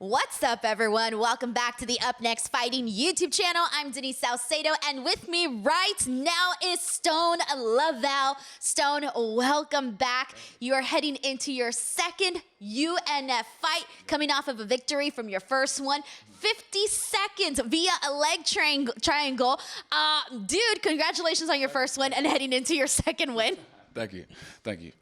What's up, everyone? Welcome back to the UpNext Fighting YouTube channel. I'm Denise Salcedo, and with me right now is Stone La Velle. Stone, welcome back. You are heading into your second UNF fight, coming off of a victory from your first one. 50 seconds via a leg triangle. Dude, congratulations on your first win and heading into your second win. Thank you. Thank you.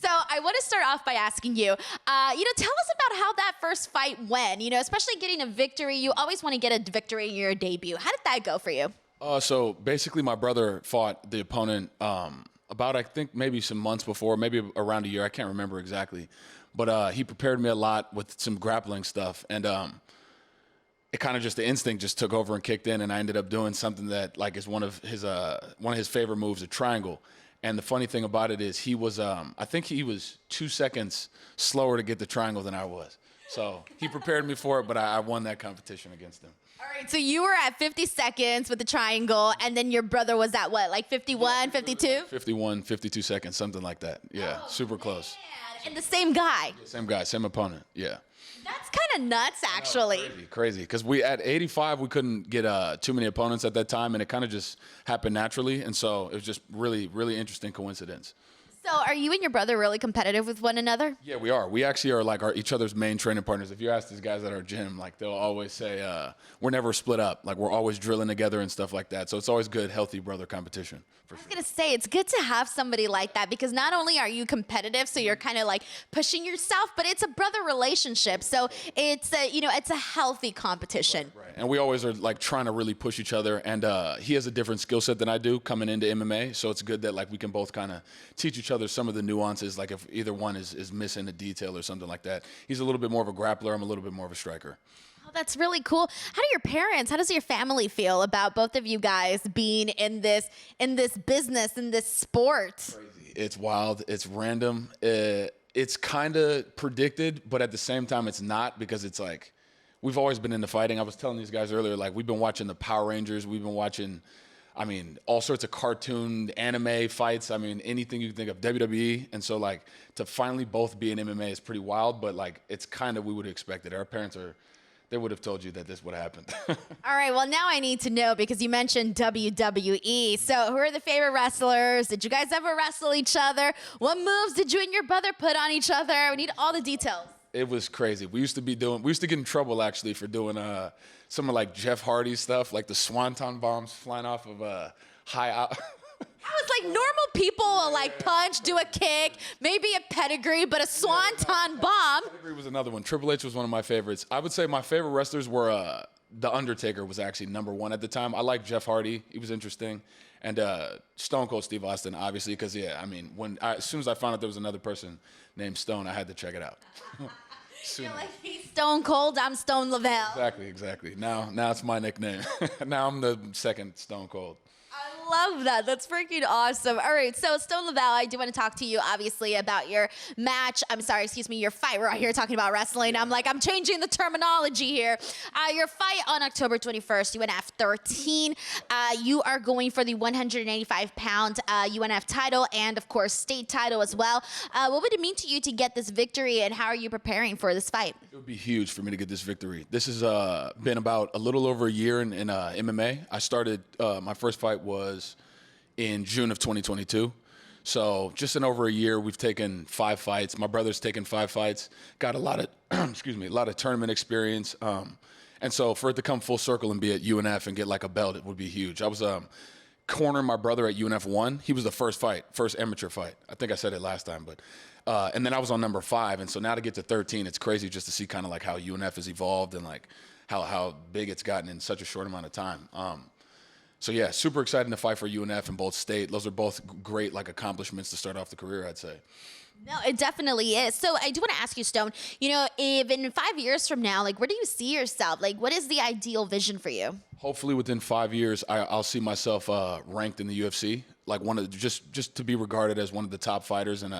So I want to start off by asking you, tell us about how that first fight went, especially getting a victory. You always want to get a victory in your debut. How did that go for you? So basically my brother fought the opponent about, I think, maybe some months before, maybe around a year. I can't remember exactly. But he prepared me a lot with some grappling stuff. And it kind of just, the instinct just took over and kicked in. And I ended up doing something that is one of his favorite moves, a triangle. And the funny thing about it is he was, I think he was 2 seconds slower to get the triangle than I was. So he prepared me for it, but I won that competition against him. All right, so you were at 50 seconds with the triangle, and then your brother was at what, like 51, 52? 51, 52 seconds, something like that. Yeah, super close. Man. And the same guy? Yeah, same guy, same opponent, yeah. That's kind of nuts, actually. Crazy. Because at 85, we couldn't get too many opponents at that time, and it kind of just happened naturally. And so it was just really, really interesting coincidence. So are you and your brother really competitive with one another? Yeah, we are. We actually are like each other's main training partners. If you ask these guys at our gym, they'll always say, we're never split up. We're always drilling together and stuff like that. So it's always good, healthy brother competition. I was going to say, it's good to have somebody like that because not only are you competitive, so you're kind of pushing yourself, but it's a brother relationship. So it's a healthy competition. Right. And we always are trying to really push each other. And he has a different skill set than I do coming into MMA. So it's good that we can both kind of teach each other some of the nuances, if either one is missing a detail or something like that. He's a little bit more of a grappler. I'm a little bit more of a striker. Oh, that's really cool. How does your family feel about both of you guys being in this business, in this sport? Crazy. It's wild. It's random. It's kind of predicted, but at the same time, it's not, because it's we've always been into fighting. I was telling these guys earlier, we've been watching the Power Rangers. We've been watching, all sorts of cartoon, anime fights. Anything you can think of, WWE. And so, to finally both be in MMA is pretty wild, but, it's kind of, we would have expected. Our parents they would have told you that this would happen. All right, well, now I need to know, because you mentioned WWE. So who are the favorite wrestlers? Did you guys ever wrestle each other? What moves did you and your brother put on each other? We need all the details. It was crazy. We used to get in trouble, actually, for doing some of Jeff Hardy stuff, the swanton bombs flying off of high out. I was normal people will punch, do a kick, maybe a pedigree, but a swanton bomb. Pedigree was another one. Triple H was one of my favorites. I would say my favorite wrestlers were The Undertaker was actually #1 at the time. I liked Jeff Hardy. He was interesting. And Stone Cold Steve Austin, obviously, because, as soon as I found out there was another person named Stone, I had to check it out. You're he's Stone Cold, I'm Stone La Velle. Exactly. Now it's my nickname. Now I'm the second Stone Cold. I love that. That's freaking awesome. All right, so Stone La Velle, I do want to talk to you, obviously, about your match. Your fight. We're out here talking about wrestling. I'm changing the terminology here. Your fight on October 21st, UNF 13. You are going for the 185-pound UNF title and, of course, state title as well. What would it mean to you to get this victory, and how are you preparing for this fight? It would be huge for me to get this victory. This has been about a little over a year in MMA. I started, my first fight was in June of 2022. So just in over a year, we've taken 5 fights. My brother's taken 5 fights, got a lot of, a lot of tournament experience. And so for it to come full circle and be at UNF and get a belt, it would be huge. I was cornering my brother at UNF 1. He was the first amateur fight. I think I said it last time, but, and then I was on number 5. And so now to get to 13, it's crazy just to see kind of how UNF has evolved and how big it's gotten in such a short amount of time. So yeah, super excited to fight for UNF and both state. Those are both great accomplishments to start off the career, I'd say. No, it definitely is. So I do want to ask you, Stone, if in 5 years from now, where do you see yourself? What is the ideal vision for you? Hopefully within 5 years, I'll see myself ranked in the UFC, just to be regarded as one of the top fighters. And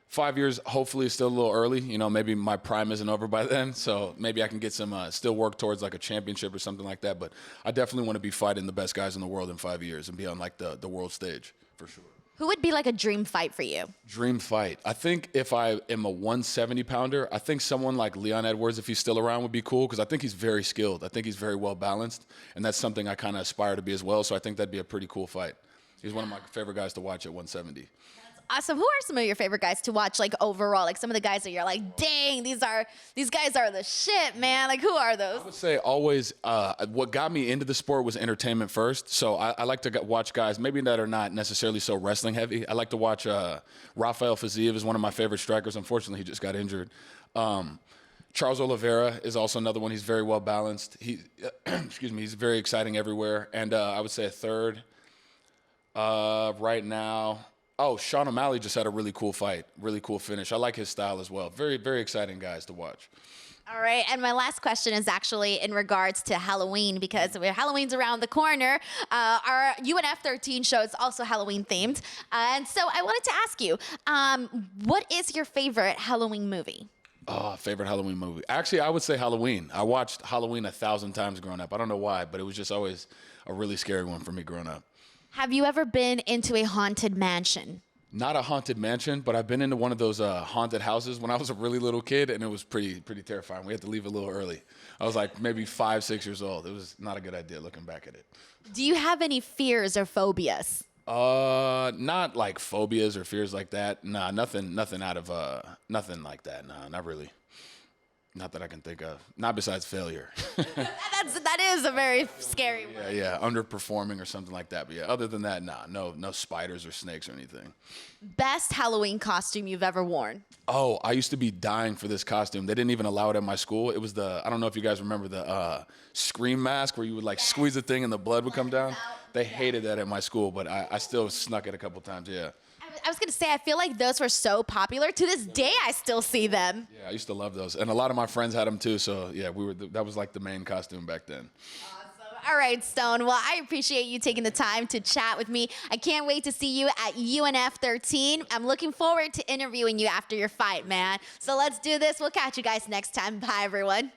5 years, hopefully, is still a little early. Maybe my prime isn't over by then, so maybe I can get some, still work towards a championship or something like that. But I definitely want to be fighting the best guys in the world in 5 years and be on the world stage for sure. Who would be like a dream fight for you? Dream fight. I think if I am a 170 pounder, I think someone like Leon Edwards, if he's still around, would be cool because I think he's very skilled. I think he's very well balanced, and that's something I kind of aspire to be as well. So I think that'd be a pretty cool fight. He's one of my favorite guys to watch at 170. Awesome. Who are some of your favorite guys to watch, like overall? Like some of the guys that you're like, dang, these guys are the shit, man. Like who are those? I would say always what got me into the sport was entertainment first. So I like to watch guys maybe that are not necessarily so wrestling heavy. I like to watch Rafael Fiziev is one of my favorite strikers. Unfortunately, he just got injured. Charles Oliveira is also another one. He's very well balanced. Excuse me, he's very exciting everywhere. And I would say a third right now. Oh, Sean O'Malley just had a really cool fight, really cool finish. I like his style as well. Very, very exciting guys to watch. All right, and my last question is actually in regards to Halloween because Halloween's around the corner. Our UNF 13 show is also Halloween themed, and so I wanted to ask you, what is your favorite Halloween movie? Oh, favorite Halloween movie. Actually, I would say Halloween. I watched Halloween 1,000 times growing up. I don't know why, but it was just always a really scary one for me growing up. Have you ever been into a haunted mansion? Not a haunted mansion, but I've been into one of those haunted houses when I was a really little kid, and it was pretty terrifying. We had to leave a little early. I was like maybe 5, 6 years old. It was not a good idea looking back at it. Do you have any fears or phobias? Not like phobias or fears like that. Nah, nothing out of nothing like that. Nah, not really. Not that I can think of. Not besides failure. That is a very scary one. Yeah, underperforming or something like that. But yeah, other than that, nah, no spiders or snakes or anything. Best Halloween costume you've ever worn? Oh, I used to be dying for this costume. They didn't even allow it at my school. It was I don't know if you guys remember the scream mask where you would like squeeze the thing and the blood would come down. They hated that at my school, but I still snuck it a couple times, yeah. I was going to say, I feel like those were so popular. To this day, I still see them. Yeah, I used to love those. And a lot of my friends had them too, so yeah, that was like the main costume back then. All right, Stone. Well, I appreciate you taking the time to chat with me. I can't wait to see you at UNF 13. I'm looking forward to interviewing you after your fight, man. So let's do this. We'll catch you guys next time. Bye, everyone.